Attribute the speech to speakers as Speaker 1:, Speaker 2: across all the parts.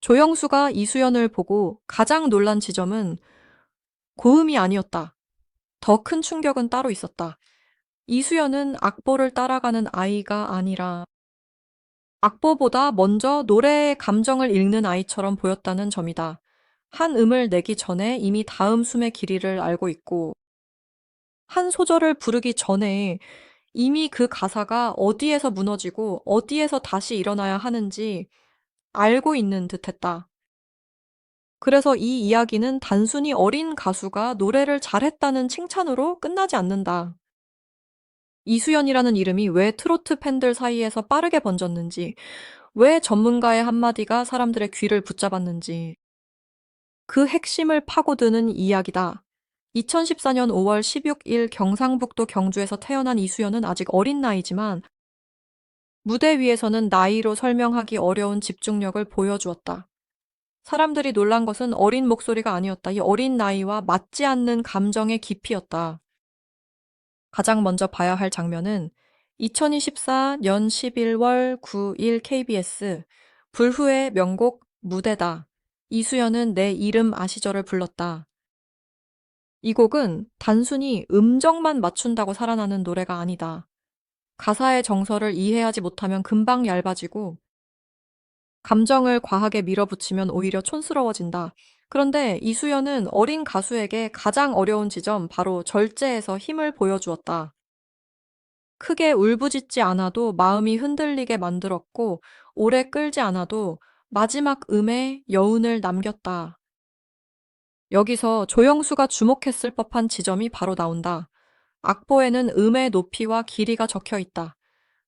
Speaker 1: 조영수가 이수연을 보고 가장 놀란 지점은 고음이 아니었다. 더 큰 충격은 따로 있었다. 이수연은 악보를 따라가는 아이가 아니라 악보보다 먼저 노래의 감정을 읽는 아이처럼 보였다는 점이다. 한 음을 내기 전에 이미 다음 숨의 길이를 알고 있고, 한 소절을 부르기 전에 이미 그 가사가 어디에서 무너지고 어디에서 다시 일어나야 하는지 알고 있는 듯했다. 그래서 이 이야기는 단순히 어린 가수가 노래를 잘했다는 칭찬으로 끝나지 않는다. 이수연이라는 이름이 왜 트로트 팬들 사이에서 빠르게 번졌는지, 왜 전문가의 한마디가 사람들의 귀를 붙잡았는지, 그 핵심을 파고드는 이야기다. 2014년 5월 16일 경상북도 경주에서 태어난 이수연은 아직 어린 나이지만 무대 위에서는 나이로 설명하기 어려운 집중력을 보여주었다. 사람들이 놀란 것은 어린 목소리가 아니었다. 이 어린 나이와 맞지 않는 감정의 깊이였다. 가장 먼저 봐야 할 장면은 2024년 11월 9일 KBS 불후의 명곡 무대다. 이수연은 내 이름 아시죠를 불렀다. 이 곡은 단순히 음정만 맞춘다고 살아나는 노래가 아니다. 가사의 정서를 이해하지 못하면 금방 얇아지고 감정을 과하게 밀어붙이면 오히려 촌스러워진다. 그런데 이수연은 어린 가수에게 가장 어려운 지점, 바로 절제에서 힘을 보여주었다. 크게 울부짖지 않아도 마음이 흔들리게 만들었고, 오래 끌지 않아도 마지막 음에 여운을 남겼다. 여기서 조영수가 주목했을 법한 지점이 바로 나온다. 악보에는 음의 높이와 길이가 적혀 있다.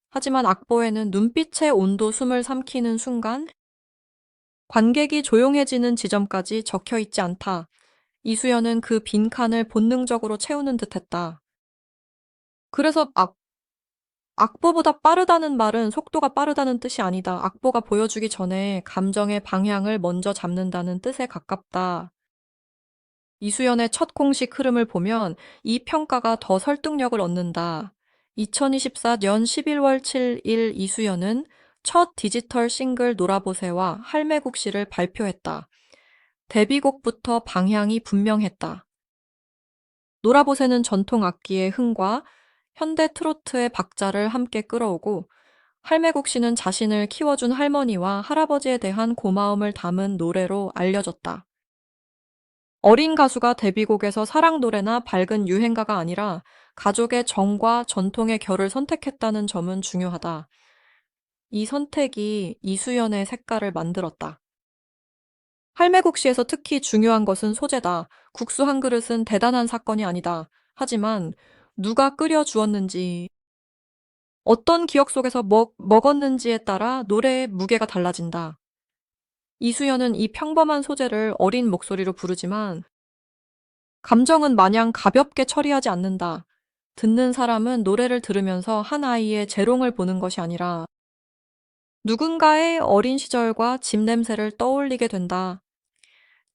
Speaker 1: 하지만 악보에는 눈빛의 온도 숨을 삼키는 순간 관객이 조용해지는 지점까지 적혀 있지 않다. 이수연은 그 빈칸을 본능적으로 채우는 듯했다. 그래서 악보보다 빠르다는 말은 속도가 빠르다는 뜻이 아니다. 악보가 보여주기 전에 감정의 방향을 먼저 잡는다는 뜻에 가깝다. 이수연의 첫 공식 흐름을 보면 이 평가가 더 설득력을 얻는다. 2024년 11월 7일 이수연은 첫 디지털 싱글 놀아보세와 할매국시를 발표했다. 데뷔곡부터 방향이 분명했다. 놀아보세는 전통 악기의 흥과 현대 트로트의 박자를 함께 끌어오고, 할매국시는 자신을 키워준 할머니와 할아버지에 대한 고마움을 담은 노래로 알려졌다. 어린 가수가 데뷔곡에서 사랑 노래나 밝은 유행가가 아니라 가족의 정과 전통의 결을 선택했다는 점은 중요하다. 이 선택이 이수연의 색깔을 만들었다. 할매국시에서 특히 중요한 것은 소재다. 국수 한 그릇은 대단한 사건이 아니다. 하지만 누가 끓여 주었는지, 어떤 기억 속에서 먹었는지에 따라 노래의 무게가 달라진다. 이수연은 이 평범한 소재를 어린 목소리로 부르지만 감정은 마냥 가볍게 처리하지 않는다. 듣는 사람은 노래를 들으면서 한 아이의 재롱을 보는 것이 아니라 누군가의 어린 시절과 집 냄새를 떠올리게 된다.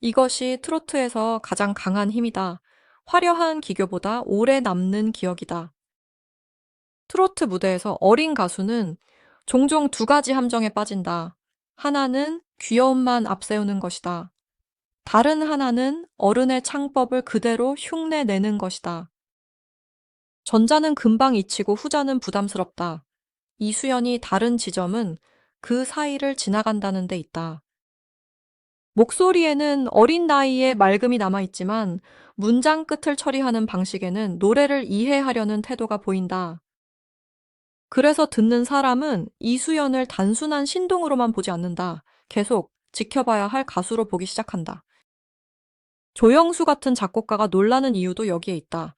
Speaker 1: 이것이 트로트에서 가장 강한 힘이다. 화려한 기교보다 오래 남는 기억이다. 트로트 무대에서 어린 가수는 종종 두 가지 함정에 빠진다. 하나는 귀여움만 앞세우는 것이다. 다른 하나는 어른의 창법을 그대로 흉내내는 것이다. 전자는 금방 잊히고 후자는 부담스럽다. 이수연이 다른 지점은 그 사이를 지나간다는 데 있다. 목소리에는 어린 나이에 맑음이 남아있지만 문장 끝을 처리하는 방식에는 노래를 이해하려는 태도가 보인다. 그래서 듣는 사람은 이수연을 단순한 신동으로만 보지 않는다. 계속 지켜봐야 할 가수로 보기 시작한다. 조영수 같은 작곡가가 놀라는 이유도 여기에 있다.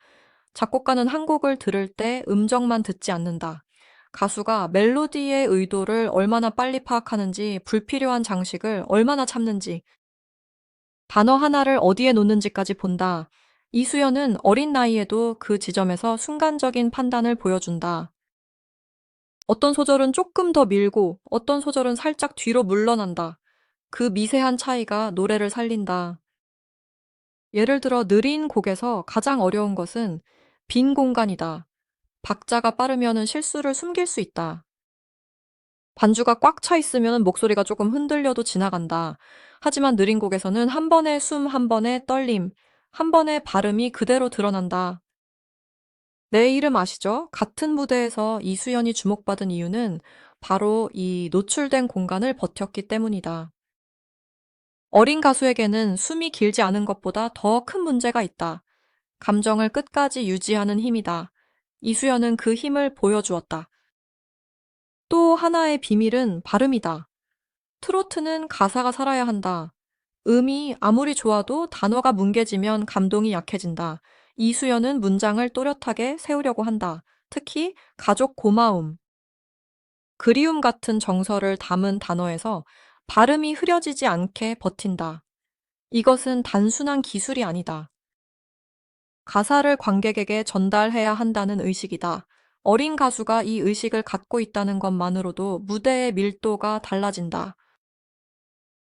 Speaker 1: 작곡가는 한 곡을 들을 때 음정만 듣지 않는다. 가수가 멜로디의 의도를 얼마나 빨리 파악하는지, 불필요한 장식을 얼마나 참는지, 단어 하나를 어디에 놓는지까지 본다. 이수연은 어린 나이에도 그 지점에서 순간적인 판단을 보여준다. 어떤 소절은 조금 더 밀고 어떤 소절은 살짝 뒤로 물러난다. 그 미세한 차이가 노래를 살린다. 예를 들어 느린 곡에서 가장 어려운 것은 빈 공간이다. 박자가 빠르면 실수를 숨길 수 있다. 반주가 꽉 차 있으면 목소리가 조금 흔들려도 지나간다. 하지만 느린 곡에서는 한 번의 숨, 한 번의 떨림, 한 번의 발음이 그대로 드러난다. 내 이름 아시죠? 같은 무대에서 이수연이 주목받은 이유는 바로 이 노출된 공간을 버텼기 때문이다. 어린 가수에게는 숨이 길지 않은 것보다 더 큰 문제가 있다. 감정을 끝까지 유지하는 힘이다. 이수연은 그 힘을 보여주었다. 또 하나의 비밀은 발음이다. 트로트는 가사가 살아야 한다. 음이 아무리 좋아도 단어가 뭉개지면 감동이 약해진다. 이수연은 문장을 또렷하게 세우려고 한다. 특히 가족 고마움, 그리움 같은 정서를 담은 단어에서 발음이 흐려지지 않게 버틴다. 이것은 단순한 기술이 아니다. 가사를 관객에게 전달해야 한다는 의식이다. 어린 가수가 이 의식을 갖고 있다는 것만으로도 무대의 밀도가 달라진다.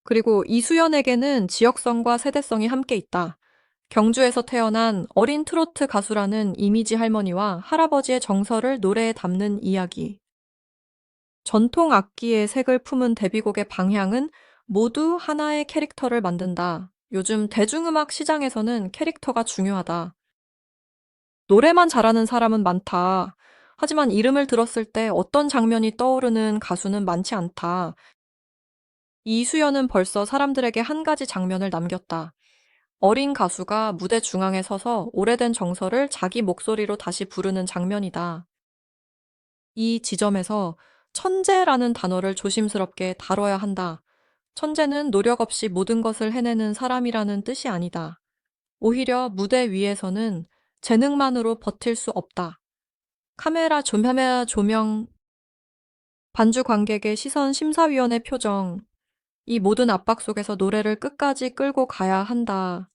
Speaker 1: 그리고 이수연에게는 지역성과 세대성이 함께 있다. 경주에서 태어난 어린 트로트 가수라는 이미지 할머니와 할아버지의 정서를 노래에 담는 이야기. 전통 악기의 색을 품은 데뷔곡의 방향은 모두 하나의 캐릭터를 만든다. 요즘 대중음악 시장에서는 캐릭터가 중요하다. 노래만 잘하는 사람은 많다. 하지만 이름을 들었을 때 어떤 장면이 떠오르는 가수는 많지 않다. 이수연은 벌써 사람들에게 한 가지 장면을 남겼다. 어린 가수가 무대 중앙에 서서 오래된 정서를 자기 목소리로 다시 부르는 장면이다. 이 지점에서 천재라는 단어를 조심스럽게 다뤄야 한다. 천재는 노력 없이 모든 것을 해내는 사람이라는 뜻이 아니다. 오히려 무대 위에서는 재능만으로 버틸 수 없다. 카메라 조명, 반주 관객의 시선, 심사위원의 표정, 이 모든 압박 속에서 노래를 끝까지 끌고 가야 한다.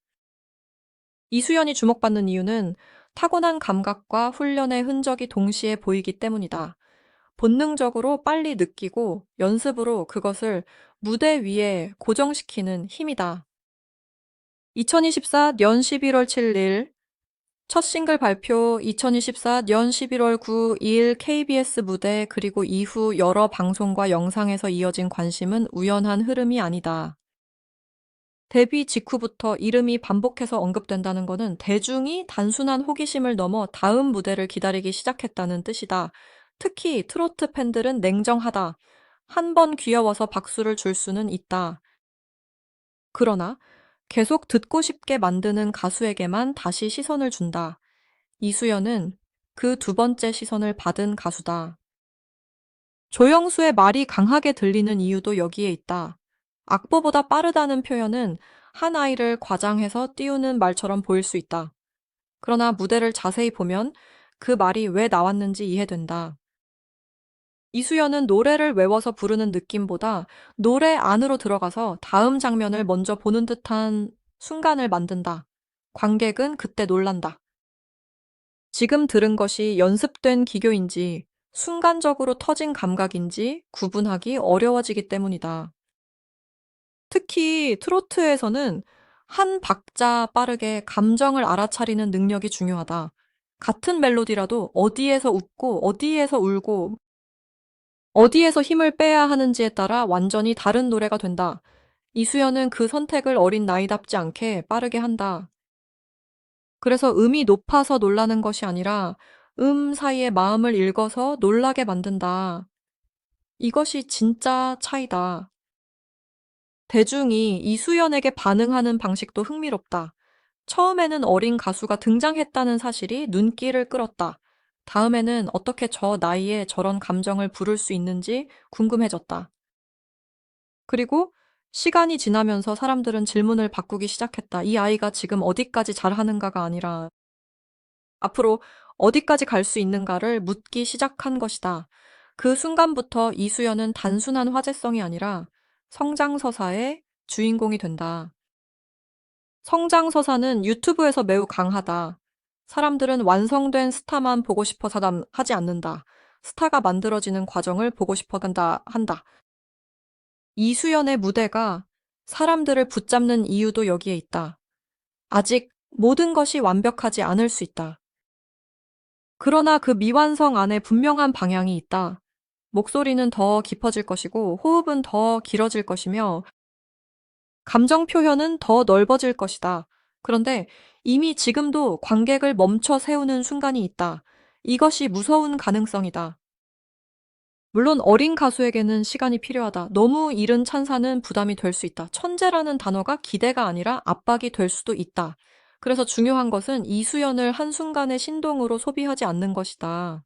Speaker 1: 이수연이 주목받는 이유는 타고난 감각과 훈련의 흔적이 동시에 보이기 때문이다. 본능적으로 빨리 느끼고 연습으로 그것을 무대 위에 고정시키는 힘이다. 2024년 11월 7일 첫 싱글 발표, 2024년 11월 9일 KBS 무대, 그리고 이후 여러 방송과 영상에서 이어진 관심은 우연한 흐름이 아니다. 데뷔 직후부터 이름이 반복해서 언급된다는 것은 대중이 단순한 호기심을 넘어 다음 무대를 기다리기 시작했다는 뜻이다. 특히 트로트 팬들은 냉정하다. 한 번 귀여워서 박수를 줄 수는 있다. 그러나 계속 듣고 싶게 만드는 가수에게만 다시 시선을 준다. 이수연은 그 두 번째 시선을 받은 가수다. 조영수의 말이 강하게 들리는 이유도 여기에 있다. 악보보다 빠르다는 표현은 한 아이를 과장해서 띄우는 말처럼 보일 수 있다. 그러나 무대를 자세히 보면 그 말이 왜 나왔는지 이해된다. 이수연은 노래를 외워서 부르는 느낌보다 노래 안으로 들어가서 다음 장면을 먼저 보는 듯한 순간을 만든다. 관객은 그때 놀란다. 지금 들은 것이 연습된 기교인지 순간적으로 터진 감각인지 구분하기 어려워지기 때문이다. 특히 트로트에서는 한 박자 빠르게 감정을 알아차리는 능력이 중요하다. 같은 멜로디라도 어디에서 웃고 어디에서 울고 어디에서 힘을 빼야 하는지에 따라 완전히 다른 노래가 된다. 이수연은 그 선택을 어린 나이답지 않게 빠르게 한다. 그래서 음이 높아서 놀라는 것이 아니라 사이의 마음을 읽어서 놀라게 만든다. 이것이 진짜 차이다. 대중이 이수연에게 반응하는 방식도 흥미롭다. 처음에는 어린 가수가 등장했다는 사실이 눈길을 끌었다. 다음에는 어떻게 저 나이에 저런 감정을 부를 수 있는지 궁금해졌다. 그리고 시간이 지나면서 사람들은 질문을 바꾸기 시작했다. 이 아이가 지금 어디까지 잘하는가가 아니라 앞으로 어디까지 갈 수 있는가를 묻기 시작한 것이다. 그 순간부터 이수연은 단순한 화제성이 아니라 성장서사의 주인공이 된다. 성장서사는 유튜브에서 매우 강하다. 사람들은 완성된 스타만 보고 싶어서 하지 않는다. 스타가 만들어지는 과정을 보고 싶어 한다. 이수연의 무대가 사람들을 붙잡는 이유도 여기에 있다. 아직 모든 것이 완벽하지 않을 수 있다. 그러나 그 미완성 안에 분명한 방향이 있다. 목소리는 더 깊어질 것이고 호흡은 더 길어질 것이며 감정 표현은 더 넓어질 것이다. 그런데 이미 지금도 관객을 멈춰 세우는 순간이 있다. 이것이 무서운 가능성이다. 물론 어린 가수에게는 시간이 필요하다. 너무 이른 찬사는 부담이 될 수 있다. 천재라는 단어가 기대가 아니라 압박이 될 수도 있다. 그래서 중요한 것은 이수연을 한순간의 신동으로 소비하지 않는 것이다.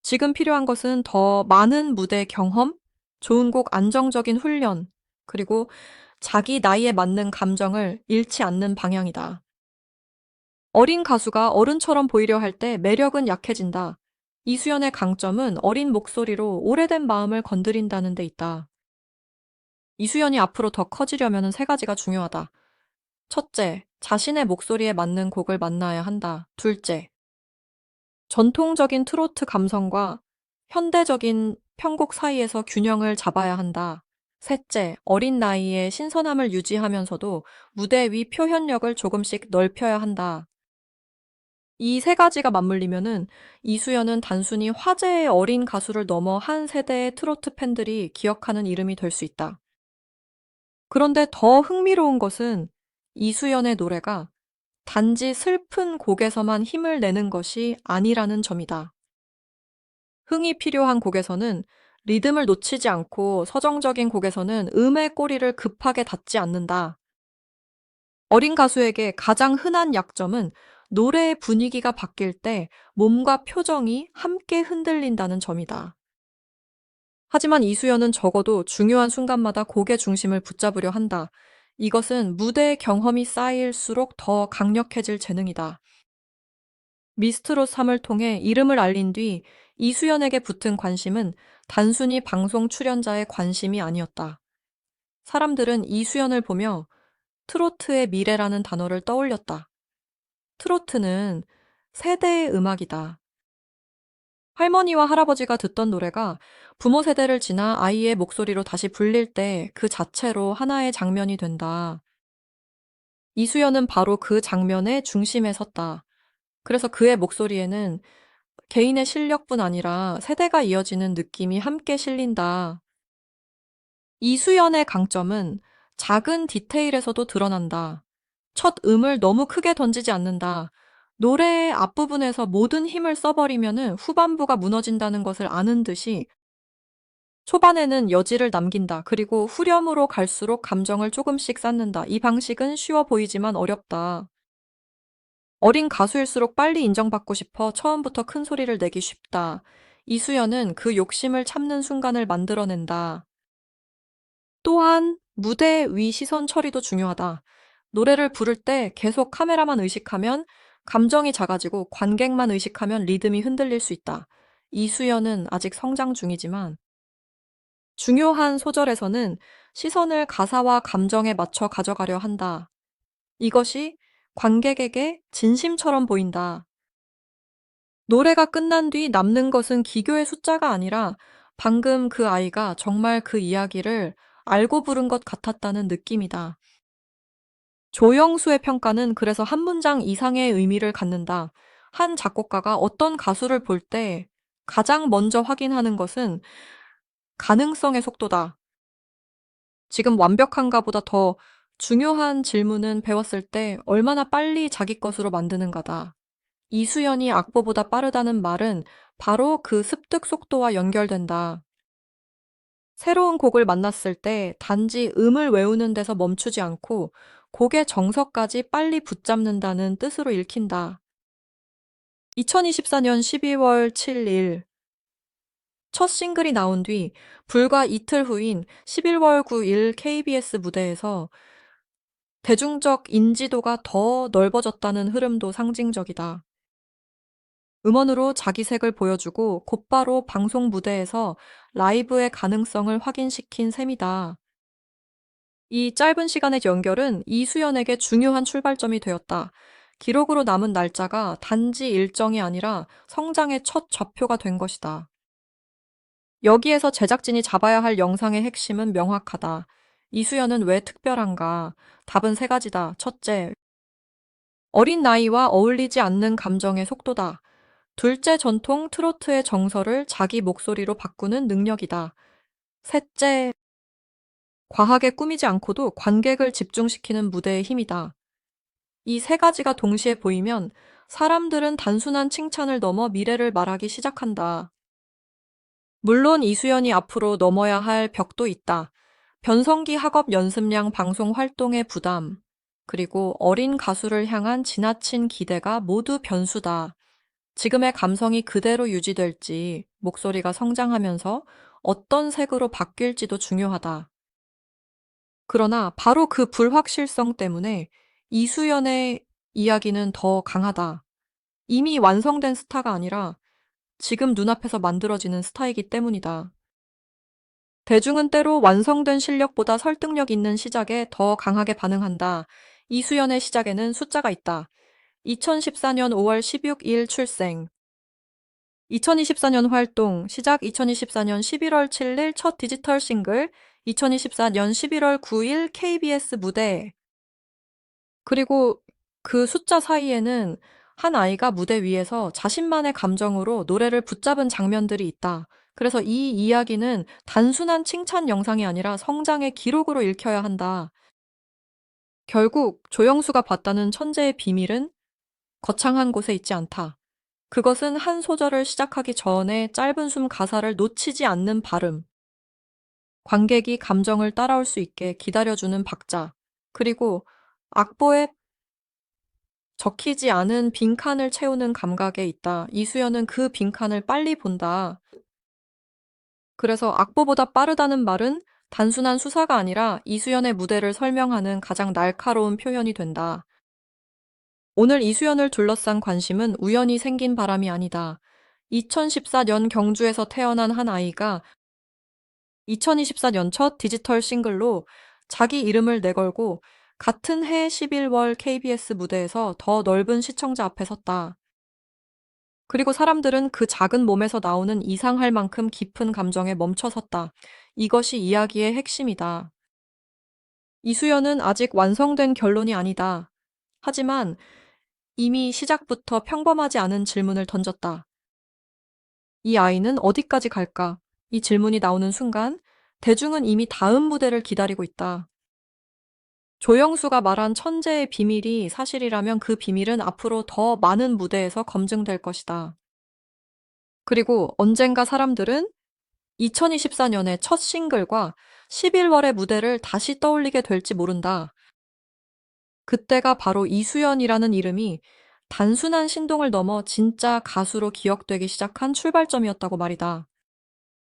Speaker 1: 지금 필요한 것은 더 많은 무대 경험, 좋은 곡 안정적인 훈련, 그리고 자기 나이에 맞는 감정을 잃지 않는 방향이다. 어린 가수가 어른처럼 보이려 할 때 매력은 약해진다. 이수연의 강점은 어린 목소리로 오래된 마음을 건드린다는 데 있다. 이수연이 앞으로 더 커지려면 세 가지가 중요하다. 첫째, 자신의 목소리에 맞는 곡을 만나야 한다. 둘째, 전통적인 트로트 감성과 현대적인 편곡 사이에서 균형을 잡아야 한다. 셋째, 어린 나이에 신선함을 유지하면서도 무대 위 표현력을 조금씩 넓혀야 한다. 이 세 가지가 맞물리면은 이수연은 단순히 화제의 어린 가수를 넘어 한 세대의 트로트 팬들이 기억하는 이름이 될 수 있다. 그런데 더 흥미로운 것은 이수연의 노래가 단지 슬픈 곡에서만 힘을 내는 것이 아니라는 점이다. 흥이 필요한 곡에서는 리듬을 놓치지 않고 서정적인 곡에서는 음의 꼬리를 급하게 닫지 않는다. 어린 가수에게 가장 흔한 약점은 노래의 분위기가 바뀔 때 몸과 표정이 함께 흔들린다는 점이다. 하지만 이수연은 적어도 중요한 순간마다 곡의 중심을 붙잡으려 한다. 이것은 무대의 경험이 쌓일수록 더 강력해질 재능이다. 미스트롯 3을 통해 이름을 알린 뒤 이수연에게 붙은 관심은 단순히 방송 출연자의 관심이 아니었다. 사람들은 이수연을 보며 트로트의 미래라는 단어를 떠올렸다. 트로트는 세대의 음악이다. 할머니와 할아버지가 듣던 노래가 부모 세대를 지나 아이의 목소리로 다시 불릴 때 그 자체로 하나의 장면이 된다. 이수연은 바로 그 장면의 중심에 섰다. 그래서 그의 목소리에는 개인의 실력뿐 아니라 세대가 이어지는 느낌이 함께 실린다. 이수연의 강점은 작은 디테일에서도 드러난다. 첫 음을 너무 크게 던지지 않는다. 노래의 앞부분에서 모든 힘을 써버리면 후반부가 무너진다는 것을 아는 듯이 초반에는 여지를 남긴다. 그리고 후렴으로 갈수록 감정을 조금씩 쌓는다. 이 방식은 쉬워 보이지만 어렵다. 어린 가수일수록 빨리 인정받고 싶어 처음부터 큰 소리를 내기 쉽다. 이수연은 그 욕심을 참는 순간을 만들어낸다. 또한 무대 위 시선 처리도 중요하다. 노래를 부를 때 계속 카메라만 의식하면 감정이 작아지고 관객만 의식하면 리듬이 흔들릴 수 있다. 이수연은 아직 성장 중이지만 중요한 소절에서는 시선을 가사와 감정에 맞춰 가져가려 한다. 이것이 관객에게 진심처럼 보인다. 노래가 끝난 뒤 남는 것은 기교의 숫자가 아니라 방금 그 아이가 정말 그 이야기를 알고 부른 것 같았다는 느낌이다. 조영수의 평가는 그래서 한 문장 이상의 의미를 갖는다. 한 작곡가가 어떤 가수를 볼 때 가장 먼저 확인하는 것은 가능성의 속도다. 지금 완벽한가 보다 더 중요한 질문은 배웠을 때 얼마나 빨리 자기 것으로 만드는가다. 이수연이 악보보다 빠르다는 말은 바로 그 습득 속도와 연결된다. 새로운 곡을 만났을 때 단지 음을 외우는 데서 멈추지 않고 곡의 정서까지 빨리 붙잡는다는 뜻으로 읽힌다. 2024년 12월 7일 첫 싱글이 나온 뒤 불과 이틀 후인 11월 9일 KBS 무대에서 대중적 인지도가 더 넓어졌다는 흐름도 상징적이다. 음원으로 자기색을 보여주고 곧바로 방송 무대에서 라이브의 가능성을 확인시킨 셈이다. 이 짧은 시간의 연결은 이수연에게 중요한 출발점이 되었다. 기록으로 남은 날짜가 단지 일정이 아니라 성장의 첫 좌표가 된 것이다. 여기에서 제작진이 잡아야 할 영상의 핵심은 명확하다. 이수연은 왜 특별한가? 답은 세 가지다. 첫째, 어린 나이와 어울리지 않는 감정의 속도다. 둘째, 전통 트로트의 정서를 자기 목소리로 바꾸는 능력이다. 셋째, 과하게 꾸미지 않고도 관객을 집중시키는 무대의 힘이다. 이 세 가지가 동시에 보이면 사람들은 단순한 칭찬을 넘어 미래를 말하기 시작한다. 물론 이수연이 앞으로 넘어야 할 벽도 있다. 변성기 학업 연습량 방송 활동의 부담, 그리고 어린 가수를 향한 지나친 기대가 모두 변수다. 지금의 감성이 그대로 유지될지, 목소리가 성장하면서 어떤 색으로 바뀔지도 중요하다. 그러나 바로 그 불확실성 때문에 이수연의 이야기는 더 강하다. 이미 완성된 스타가 아니라 지금 눈앞에서 만들어지는 스타이기 때문이다. 대중은 때로 완성된 실력보다 설득력 있는 시작에 더 강하게 반응한다. 이수연의 시작에는 숫자가 있다. 2014년 5월 16일 출생. 2024년 활동, 시작 2024년 11월 7일 첫 디지털 싱글, 2024년 11월 9일 KBS 무대. 그리고 그 숫자 사이에는 한 아이가 무대 위에서 자신만의 감정으로 노래를 붙잡은 장면들이 있다. 그래서 이 이야기는 단순한 칭찬 영상이 아니라 성장의 기록으로 읽혀야 한다. 결국 조영수가 봤다는 천재의 비밀은 거창한 곳에 있지 않다. 그것은 한 소절을 시작하기 전에 짧은 숨 가사를 놓치지 않는 발음, 관객이 감정을 따라올 수 있게 기다려주는 박자, 그리고 악보에 적히지 않은 빈칸을 채우는 감각에 있다. 이수연은 그 빈칸을 빨리 본다. 그래서 악보보다 빠르다는 말은 단순한 수사가 아니라 이수연의 무대를 설명하는 가장 날카로운 표현이 된다. 오늘 이수연을 둘러싼 관심은 우연히 생긴 바람이 아니다. 2014년 경주에서 태어난 한 아이가 2024년 첫 디지털 싱글로 자기 이름을 내걸고 같은 해 11월 KBS 무대에서 더 넓은 시청자 앞에 섰다. 그리고 사람들은 그 작은 몸에서 나오는 이상할 만큼 깊은 감정에 멈춰섰다. 이것이 이야기의 핵심이다. 이수연은 아직 완성된 결론이 아니다. 하지만 이미 시작부터 평범하지 않은 질문을 던졌다. 이 아이는 어디까지 갈까? 이 질문이 나오는 순간 대중은 이미 다음 무대를 기다리고 있다. 조영수가 말한 천재의 비밀이 사실이라면 그 비밀은 앞으로 더 많은 무대에서 검증될 것이다. 그리고 언젠가 사람들은 2024년의 첫 싱글과 11월의 무대를 다시 떠올리게 될지 모른다. 그때가 바로 이수연이라는 이름이 단순한 신동을 넘어 진짜 가수로 기억되기 시작한 출발점이었다고 말이다.